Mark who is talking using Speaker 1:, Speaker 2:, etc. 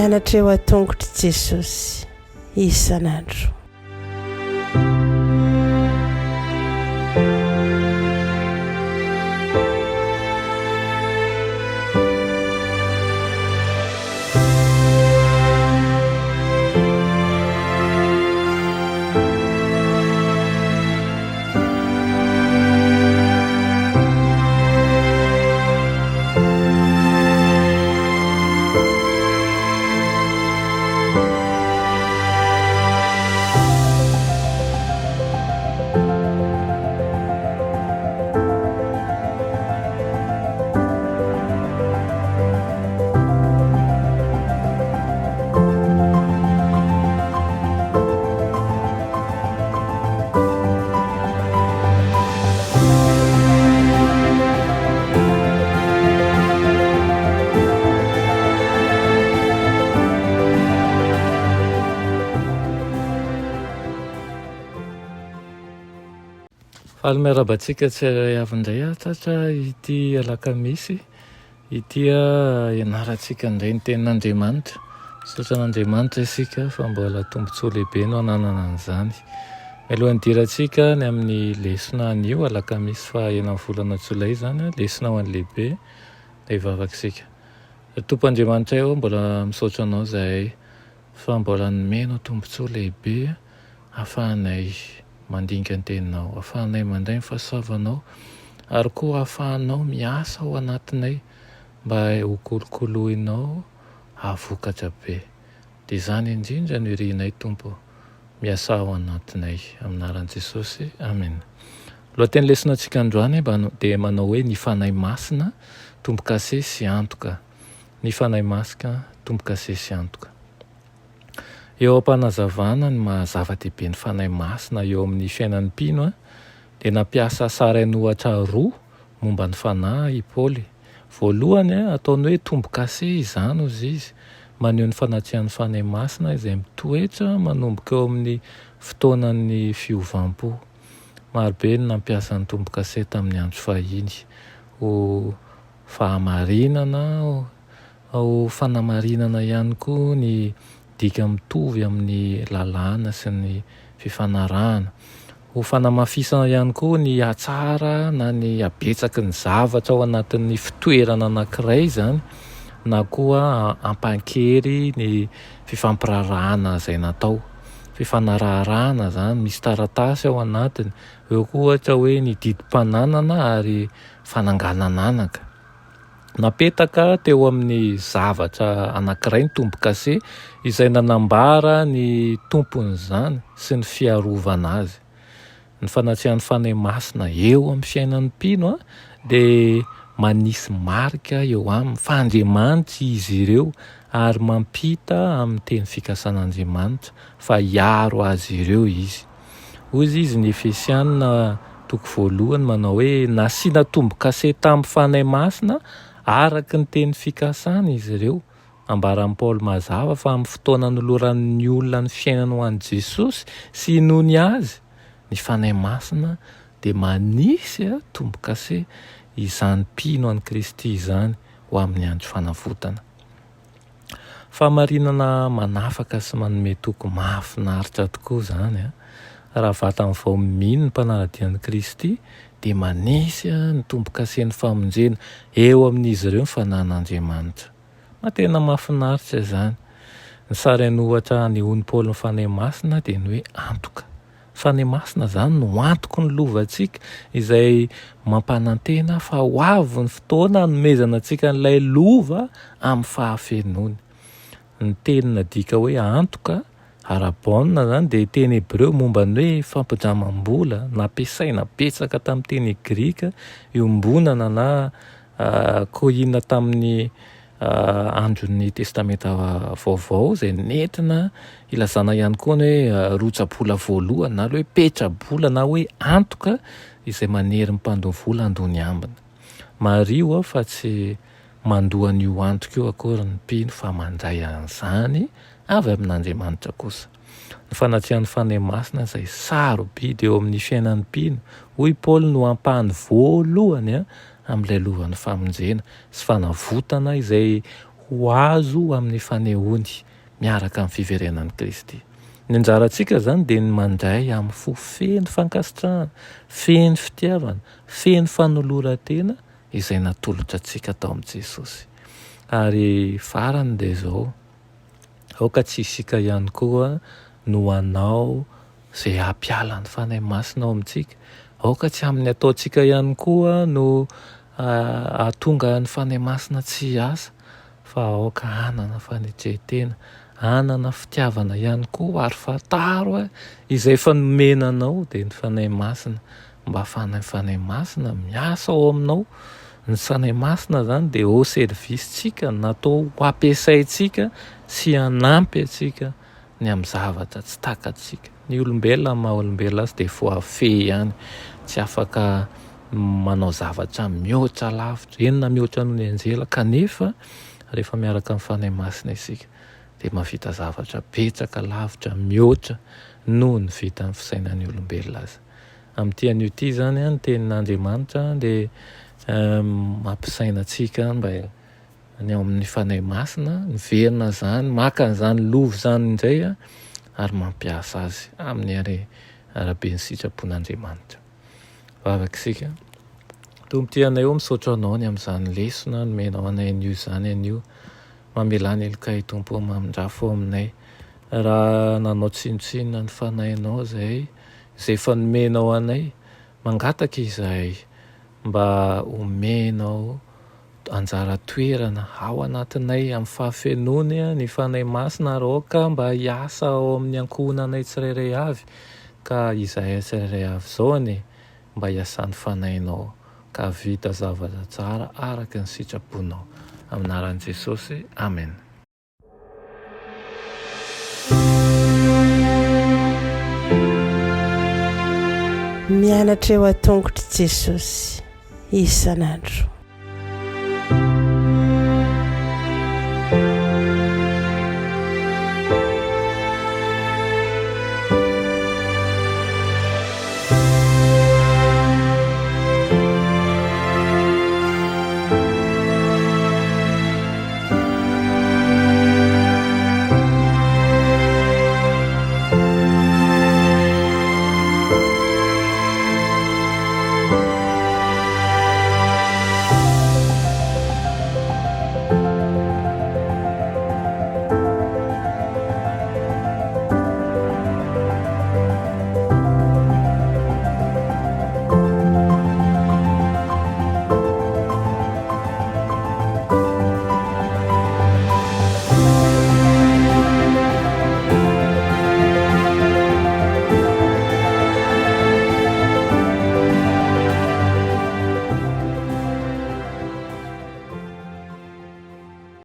Speaker 1: mianatra eo a-tongotry Jesosy isan'andro.
Speaker 2: Alomerabantsika tsy avindray atratra ity alakamisy itya ianarantsika indray ny tenin'Andriamanitra. Misaotra an'Andriamanitra isika fa mbola tombontsoa lehibe no ananana an'izany. Mialohan'ny dirantsika ny amin'ny lesona anio alakamisy fa enan'ny volana Jolay zany lesona ho an'ny lehibe da hivavaka Tompo Andriamanitra eo mbola misaotra anao zahay fa mbola nomenao tombontsoa lehibe ahafahanay mandinika ny teninao, ahafahanay mandray ny fahasoavanao ary koa ahafahanao miasa ao anatinay mba ho kolokoloinao havokatra be. Dia izany indrindra no irianay Tompo, miasa ao anatinay aminaran'i Jesosy, amen. Lohateny lesonantsika androany dia manao hoe ny fanahy masina tombo-kase sy antoka. Ny fanahy masina tombo-kase sy antoka. Eo am-panazavana ny mahazava-dehibe ny fanahy masina eo amin'ny fiainan'ny mpino dia nampiasa sarainy-ohatra roa momba ny fanahy i Paoly. Voalohany ataony hoe tombo-kase izany ozy izy, maneho ny fanatrian'ny fanahy masina izay mitoetra manomboka eo amin'ny fotoanan'ny fiovam-po. Marobe ny nampiasa ny tombo-kase tamin'ny andro fahiny ho fahamarinana, ho fanamarinana ihany koa ny dika mitovy amin'ny lalàna sy ny fifanarahana, ho fanamafisana ihany koa ny atsara na ny abetsaky ny zavatra ao anatin'ny fitoerana anankiray zany, na koa ampankery ny fifampirarahana izay natao, fifanarahana zany, misy taratasy ao anatiny, eo koa ohatra hoe ny didimpananana ary fananganananaka. Napetaka teo amin'ny zavatra anankiray ny tombo-kase izay nanambara ny tompon'izany sy ny fiarovana azy. Ny fanatrian'ny fanahy masina eo amin'ny fiainan'ny mpino dia manisy marika eo amin'ny fandriamanitra izy ireo ary mampita amin'ny teny fikasan'Andriamanitra fa hiaro azy ireo izy. Hoy izy ny Efesiana toko voalohany manao hoe nasiana tombo-kase tamin'ny fanahy masina araky ny teny fikasana izy ireo. Ambaran'i Paoly mazava fa amin'ny fotoana noloran'ny olona ny fiainana ho an'i Jesosy sy nohony azy, ny fanahy masina dia manisy tombo-kase izany mpino an'i Kristy izany ho amin'ny andro fanavotana. Fahamarinana manafaka sy manome toko mahafinaritra tokoa zany raha vatany vao mino ny mpanaradian'i Kristy dia manisy ny tombo-kase ny famonjena eo amin'izy ireo ny fanan'Andriamanitra. Tena mahafinaritra izany. Ny sarainy ohatra anehoan'i Paoly ny fanahy masina dia ny hoe antoka. Fanahy masina zany no antoko ny lovantsika izay mampanantena fa ho avy ny fotoana hanomezana antsika an'ilay lova amin'ny fahafenony. Ny tenina dika hoe antoka arabaona zany dia teny Hebreo momba ny hoe fampindramam-bola nampiasaina betsaka tamin'ny teny Grika, iombonana na kohina tamin'ny andron'ny testamenta vaovao izay nentina ilazana ihany koa ny hoe rotra-bola voalohany na hoe petra-bola na hoe antoka izay manery ny mpandony vola andony ambiny. Mario fa tsy mandoa an'io antoka io akory ny mpino fa mandray an'izany avy amin'Andriamanitra kosa. ny fanatrian'ny fanahy masina zay sarobidy eo amin'ny fiainan'ny mpino. Hoy Paoly no ampahany voalohany amin'ilay lovan'ny famonjena sy fanavotana izay ho azo amin'ny fanehoany miaraka amin'ny fiverenan'i Kristy. Ny anjarantsika zany dia ny mandray amin'ny fo feno fankasitrahana, feno fitiavana, feno fanoloran-tena izay natolotra antsika tao amin'i Jesosy. Ary farany dia izao, aoka tsy isika ihany koa no anao izay hampiala ny fanahy masina ao amintsika. Aoka tsy amin'ny ataontsika ihany koa no ahatonga ny fanahy masina tsy hiasa, fa aoka hanana fanetretena, hanana fitiavana ihany koa ary fataro izay fanomenanao dia ny fanahy masina mba hahafahanay fanahy masina miasa ao aminao. Ny fanahy masina zany dia au service-tsika, natao ho ampiasaintsika sy hanampy antsika ny amin'ny zavatra tsy takantsika. Ny olombelona maha olombelona azy dia voafehy ihany, tsy afaka manao zavatra mihoatra lavitra, enina mihoatra noho ny anjela, kanefa rehefa miaraka amin'ny fanahy masina isika dia mahavita zavatra betsaka lavitra mihoatra noho ny vitan'ny fisainan'ny olombelona azy. Amin'ity an'io ity zany ny tenin'Andriamanitra dia mampisaina antsika mba ny ao amin'ny fanahy masina, niverina zany, maka an'izany lovo zany indray ary mampiasa azy amin'ny araben'ny sitrapon'Andriamanitra. Vavaka isika, Tompo ty anay eo misaotra anao ny amin'izany lesona nomenao anay an'io zany an'io. Mamelany elokay Tompo mamindrafo aminay. Raha nanao tsinotsinona ny fanahinao izay fanomenao anay, mangataka izahay mba omenao anjara toerana ao anatinay amin'ny fahafenony ny fanahy masina ary aoka mba hiasa ao amin'ny ankohonanay tsirairay avy, ka izahay tsirairay avy zao mba hiasan'ny fanahinao ka vita zavatra tsara araka ny sitraponao. Amin'ny anaran'i Jesosy, amen.
Speaker 1: Mianatra eo an-tongotry Jesosy isan'andro.